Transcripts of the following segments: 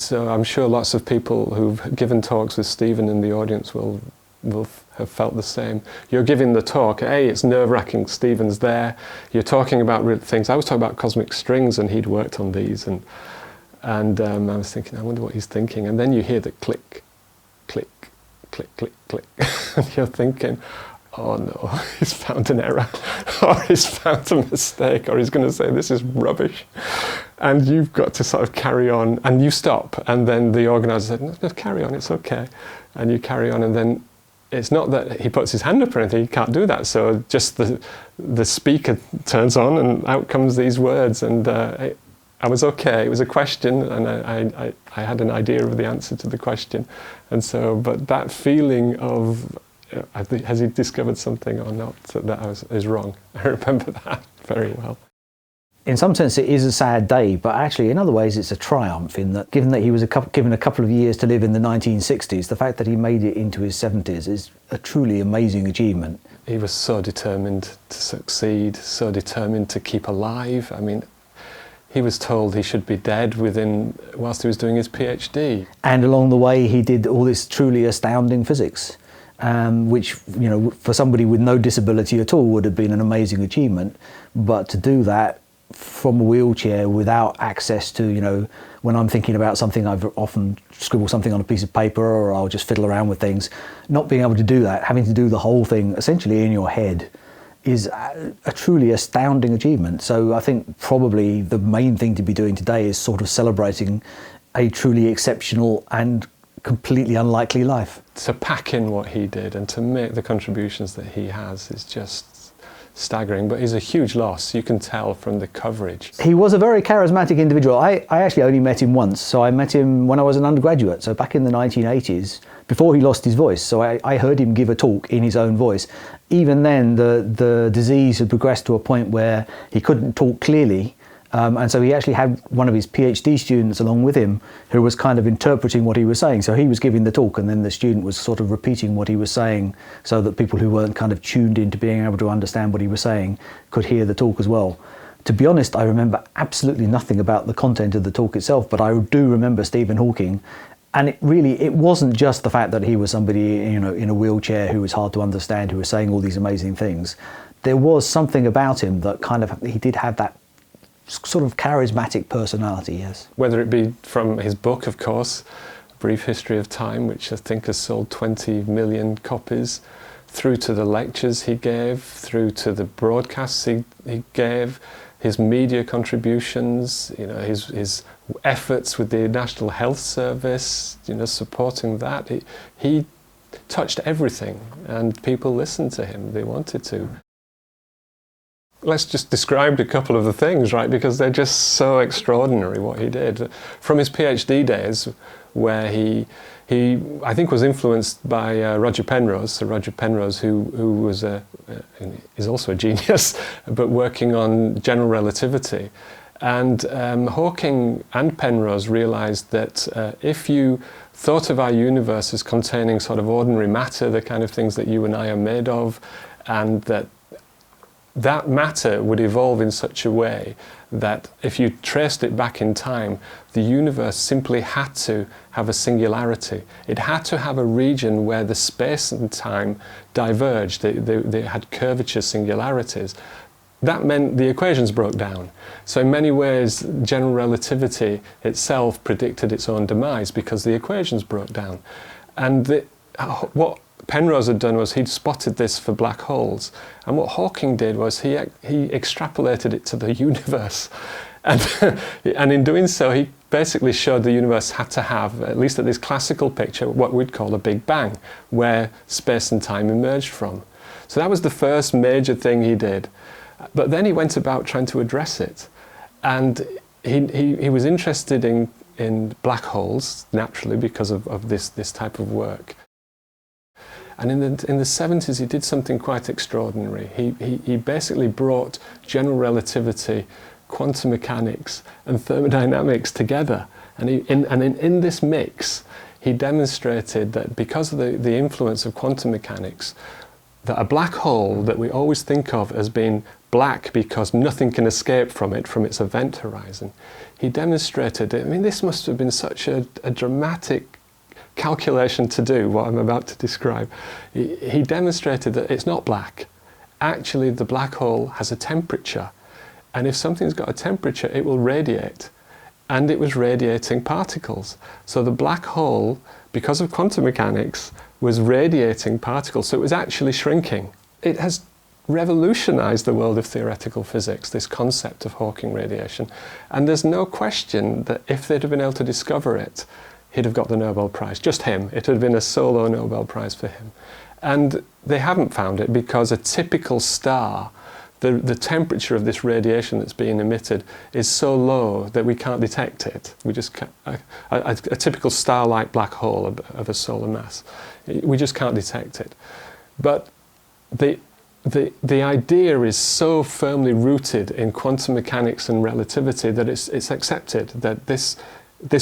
So I'm sure lots of people who've given talks with Stephen in the audience will have felt the same. You're giving the talk, it's nerve-wracking, Stephen's there, you're talking about real things. I was talking about cosmic strings and he'd worked on these, and I was thinking, I wonder what he's thinking. And then you hear the click, click, click, click, click. And you're thinking, oh no, he's found an error, or he's found a mistake, or he's going to say this is rubbish. And you've got to sort of carry on, and you stop, and then the organiser said, no, carry on, it's okay. And you carry on, and then it's not that he puts his hand up or anything, he can't do that. So just the speaker turns on, and out comes these words, and I was okay. It was a question, and I had an idea of the answer to the question. And so, but that feeling of, has he discovered something or not, that is wrong. I remember that very well. In some sense, it is a sad day, but actually, in other ways, it's a triumph in that, given that he was given a couple of years to live in the 1960s, the fact that he made it into his 70s is a truly amazing achievement. He was so determined to succeed, so determined to keep alive. I mean, he was told he should be dead whilst he was doing his PhD. And along the way, he did all this truly astounding physics, which, you know, for somebody with no disability at all would have been an amazing achievement. But to do that from a wheelchair without access to, you know, when I'm thinking about something, I've often scribble something on a piece of paper, or I'll just fiddle around with things. Not being able to do that, having to do the whole thing essentially in your head, is a truly astounding achievement. So I think probably the main thing to be doing today is sort of celebrating a truly exceptional and completely unlikely life. To pack in what he did and to make the contributions that he has is just staggering, but he's a huge loss. You can tell from the coverage. He was a very charismatic individual. I actually only met him once. So I met him when I was an undergraduate, so back in the 1980s, before he lost his voice. So I heard him give a talk in his own voice. Even then, the disease had progressed to a point where he couldn't talk clearly. And so he actually had one of his PhD students along with him who was kind of interpreting what he was saying. So he was giving the talk, and then the student was sort of repeating what he was saying, so that people who weren't kind of tuned into being able to understand what he was saying could hear the talk as well. To be honest, I remember absolutely nothing about the content of the talk itself, but I do remember Stephen Hawking. And it wasn't just the fact that he was somebody, you know, in a wheelchair who was hard to understand, who was saying all these amazing things. There was something about him that kind of, he did have that sort of charismatic personality, yes. Whether it be from his book, of course, Brief History of Time, which I think has sold 20 million copies, through to the lectures he gave, through to the broadcasts he gave, his media contributions, you know, his efforts with the National Health Service, you know, supporting that. He touched everything, and people listened to him. They wanted to. Let's just describe a couple of the things, right? Because they're just so extraordinary what he did. From his PhD days, where he I think was influenced by Roger Penrose. So Roger Penrose, who was is also a genius, but working on general relativity. And Hawking and Penrose realized that if you thought of our universe as containing sort of ordinary matter, the kind of things that you and I are made of, and that matter would evolve in such a way that if you traced it back in time, the universe simply had to have a singularity. It had to have a region where the space and time diverged. They had curvature singularities. That meant the equations broke down. So in many ways, general relativity itself predicted its own demise because the equations broke down. And what Penrose had done was he'd spotted this for black holes, and what Hawking did was he extrapolated it to the universe, and in doing so he basically showed the universe had to have, at least at this classical picture, what we'd call a Big Bang, where space and time emerged from. So that was the first major thing he did, but then he went about trying to address it, and he was interested in black holes naturally because of this type of work. And in the 70s, he did something quite extraordinary. He basically brought general relativity, quantum mechanics, and thermodynamics together. And in this mix, he demonstrated that because of the influence of quantum mechanics, that a black hole that we always think of as being black because nothing can escape from it, from its event horizon. He demonstrated it. I mean, this must have been such a dramatic calculation to do, what I'm about to describe. He demonstrated that it's not black. Actually, the black hole has a temperature, and if something's got a temperature, it will radiate. And it was radiating particles. So the black hole, because of quantum mechanics, was radiating particles, so it was actually shrinking. It has revolutionized the world of theoretical physics, this concept of Hawking radiation. And there's no question that if they'd have been able to discover it, he'd have got the Nobel Prize. Just him. It would have been a solo Nobel Prize for him. And they haven't found it because a typical star, the temperature of this radiation that's being emitted is so low that we can't detect it. We just can't, a typical star-like black hole of a solar mass, we just can't detect it. But the idea is so firmly rooted in quantum mechanics and relativity that it's accepted that this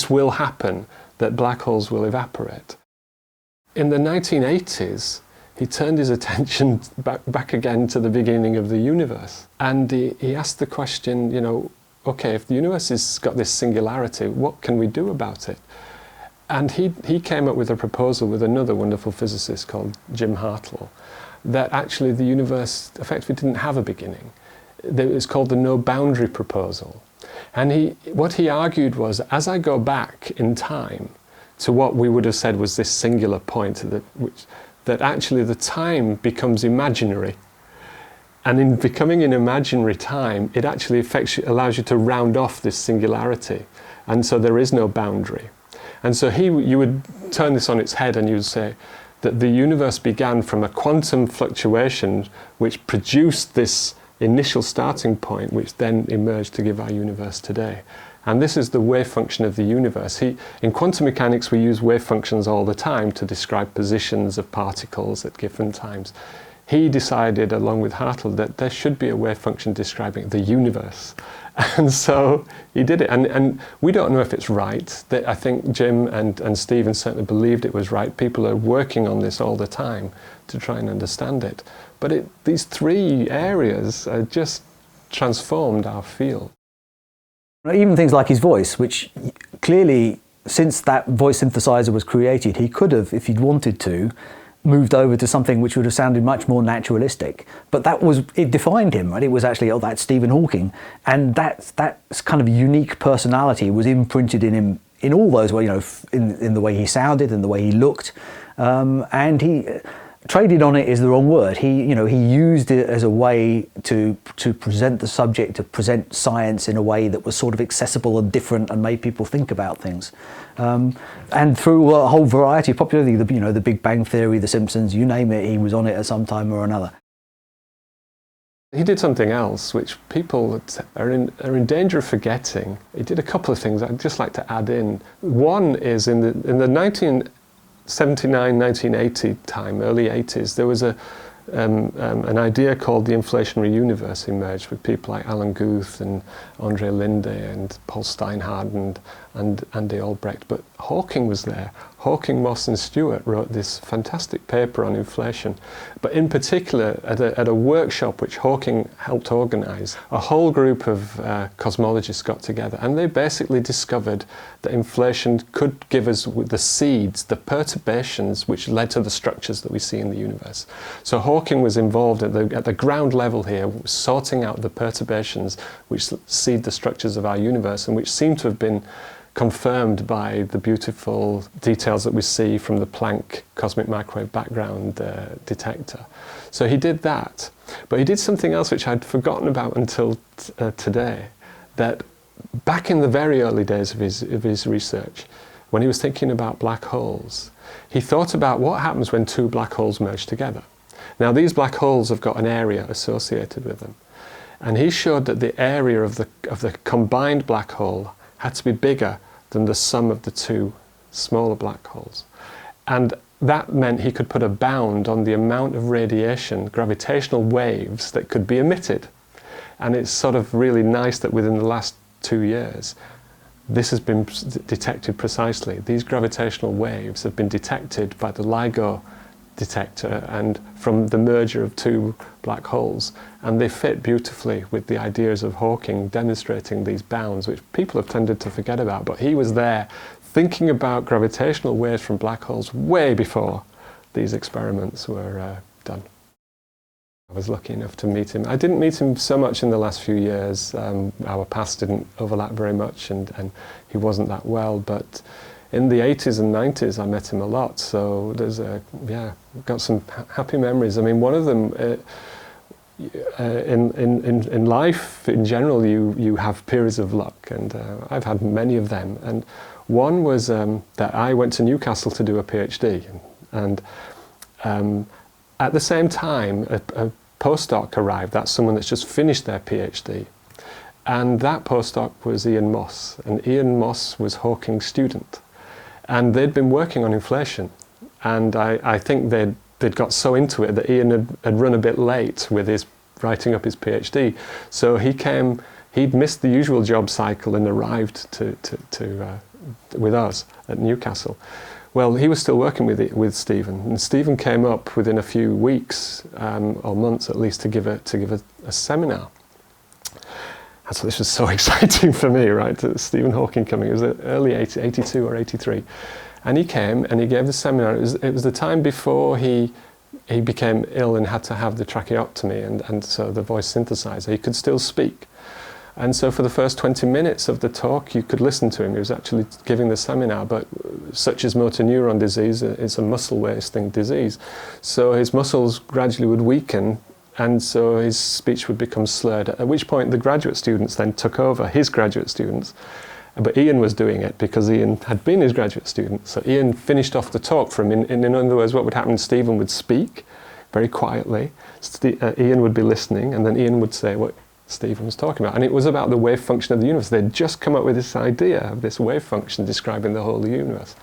will happen, that black holes will evaporate. In the 1980s, he turned his attention back again to the beginning of the universe. And he asked the question, you know, okay, if the universe has got this singularity, what can we do about it? And he came up with a proposal with another wonderful physicist called Jim Hartle, that actually the universe effectively didn't have a beginning. It was called the no boundary proposal. And what he argued was, as I go back in time to what we would have said was this singular point, that actually the time becomes imaginary. And in becoming an imaginary time, it actually allows you to round off this singularity. And so there is no boundary. And so you would turn this on its head and you would say that the universe began from a quantum fluctuation which produced this initial starting point, which then emerged to give our universe today. And this is the wave function of the universe. In quantum mechanics, we use wave functions all the time to describe positions of particles at different times. He decided, along with Hartle, that there should be a wave function describing the universe. And so he did it. And we don't know if it's right. I think Jim and Stephen certainly believed it was right. People are working on this all the time to try and understand it. But these three areas just transformed our field. Even things like his voice, which clearly, since that voice synthesizer was created, he could have, if he'd wanted to, moved over to something which would have sounded much more naturalistic. But it defined him, right? It was actually, oh, that's Stephen Hawking. And that kind of unique personality was imprinted in him in all those ways, you know, in the way he sounded, in the way he looked. And he traded on it is the wrong word. He used it as a way to present the subject, to present science in a way that was sort of accessible and different and made people think about things. And through a whole variety of popularity, the Big Bang Theory, The Simpsons, you name it, he was on it at some time or another. He did something else which people are in danger of forgetting. He did a couple of things I'd just like to add in. One is in the 1979, 1980 time, early 80s, there was an idea called the inflationary universe emerged with people like Alan Guth and Andre Linde and Paul Steinhardt and Andy Albrecht. But Hawking was there. Hawking, Moss and Stewart wrote this fantastic paper on inflation. But in particular, at a workshop which Hawking helped organise, a whole group of cosmologists got together and they basically discovered that inflation could give us the seeds, the perturbations which led to the structures that we see in the universe. So Hawking was involved at the ground level here, sorting out the perturbations which seed the structures of our universe and which seem to have been confirmed by the beautiful details that we see from the Planck cosmic microwave background detector. So he did that. But he did something else which I'd forgotten about until today, that back in the very early days of his research, when he was thinking about black holes, he thought about what happens when two black holes merge together. Now these black holes have got an area associated with them. And he showed that the area of the combined black hole had to be bigger than the sum of the two smaller black holes. And that meant he could put a bound on the amount of radiation, gravitational waves that could be emitted. And it's sort of really nice that within the last 2 years, this has been detected precisely. These gravitational waves have been detected by the LIGO detector and from the merger of two black holes, and they fit beautifully with the ideas of Hawking demonstrating these bounds, which people have tended to forget about. But he was there thinking about gravitational waves from black holes way before these experiments were done. I was lucky enough to meet him. I didn't meet him so much in the last few years. Our paths didn't overlap very much, and he wasn't that well, but in the 80s and 90s I met him a lot, so there's got some happy memories. I mean, one of them, in life in general, you have periods of luck, and I've had many of them, and one was that I went to Newcastle to do a PhD, and at the same time a postdoc arrived. That's someone that's just finished their PhD, and that postdoc was Ian Moss, and Ian Moss was Hawking's student, and they'd been working on inflation, and I think they'd got so into it that Ian had run a bit late with his writing up his PhD, so he'd missed the usual job cycle and arrived with us at Newcastle. Well, he was still working with Stephen, and Stephen came up within a few weeks or months at least to give a seminar. And so this was so exciting for me, right? Stephen Hawking coming. It was early 82 or 83, and he came and he gave the seminar. It was the time before he became ill and had to have the tracheotomy and so the voice synthesizer. He could still speak. And so for the first 20 minutes of the talk, you could listen to him. He was actually giving the seminar, but such as motor neuron disease, it's a muscle wasting disease. So his muscles gradually would weaken, and so his speech would become slurred, at which point the graduate students then took over, his graduate students. But Ian was doing it because Ian had been his graduate student. So Ian finished off the talk for him. In other words, what would happen, Stephen would speak very quietly, Ian would be listening, and then Ian would say what Stephen was talking about, and it was about the wave function of the universe. They'd just come up with this idea of this wave function describing the whole universe.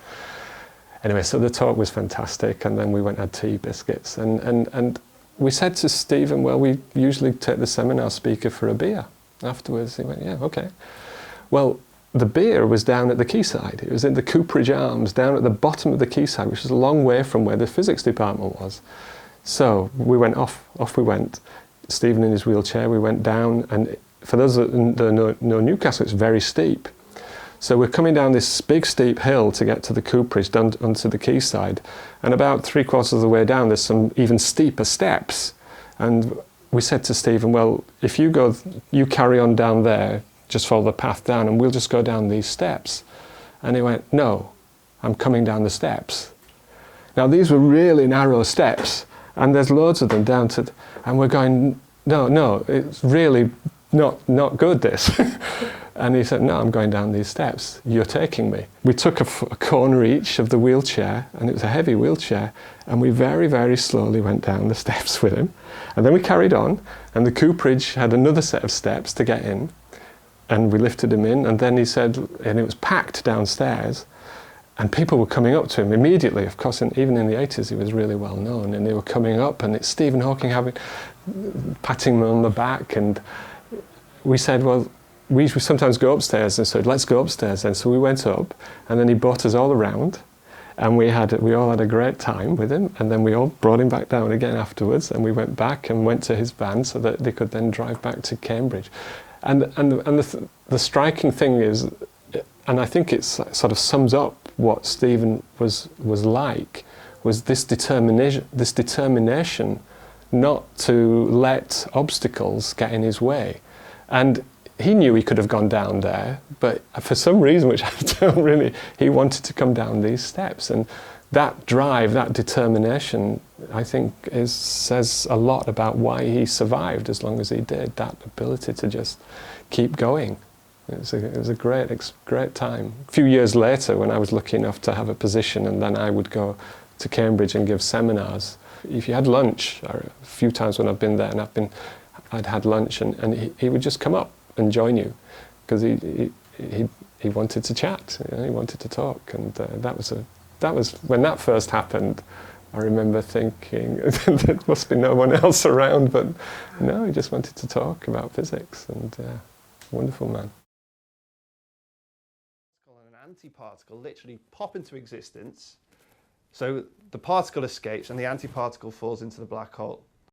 Anyway, so the talk was fantastic, and then we went and had tea, biscuits, and we said to Stephen, well, we usually take the seminar speaker for a beer afterwards. He went, yeah, okay. Well, the beer was down at the quayside. It was in the Cooperage Arms, down at the bottom of the quayside, which was a long way from where the physics department was. So we went off we went. Stephen in his wheelchair, we went down, and for those that know Newcastle, it's very steep. So we're coming down this big steep hill to get to the Cooperage, down onto the quayside, and about 3/4 of the way down there's some even steeper steps. And we said to Stephen, well, if you carry on down there, just follow the path down, and we'll just go down these steps. And he went, no, I'm coming down the steps. Now these were really narrow steps, and there's loads of them down to, and we're going, no, it's really not good, this. And he said, no, I'm going down these steps. You're taking me. We took a corner each of the wheelchair, and it was a heavy wheelchair, and we very, very slowly went down the steps with him. And then we carried on, and the Cooperage had another set of steps to get in, and we lifted him in, and then he said, and it was packed downstairs, and people were coming up to him immediately. Of course, even in the 80s, he was really well known, and they were coming up, and it's Stephen Hawking patting him on the back, and we said, well, we sometimes go upstairs, and said, let's go upstairs then. So we went up, and then he brought us all around, and we all had a great time with him, and then we all brought him back down again afterwards, and we went back and went to his van so that they could then drive back to Cambridge. And the striking thing is, and I think it sort of sums up what Stephen was like, was this determination not to let obstacles get in his way. And he knew he could have gone down there, but for some reason, which I don't really, he wanted to come down these steps. And that drive, that determination, I think says a lot about why he survived as long as he did, that ability to just keep going. It was a great time. A few years later, when I was lucky enough to have a position, and then I would go to Cambridge and give seminars. If you had lunch, or a few times when I've been there, and I'd had lunch, and he would just come up and join you, because he wanted to chat, he wanted to talk, and that was when that first happened. I remember thinking there must be no one else around, but no, he just wanted to talk about physics, and wonderful man. An antiparticle literally pop into existence, So the particle escapes and the antiparticle falls into the black hole.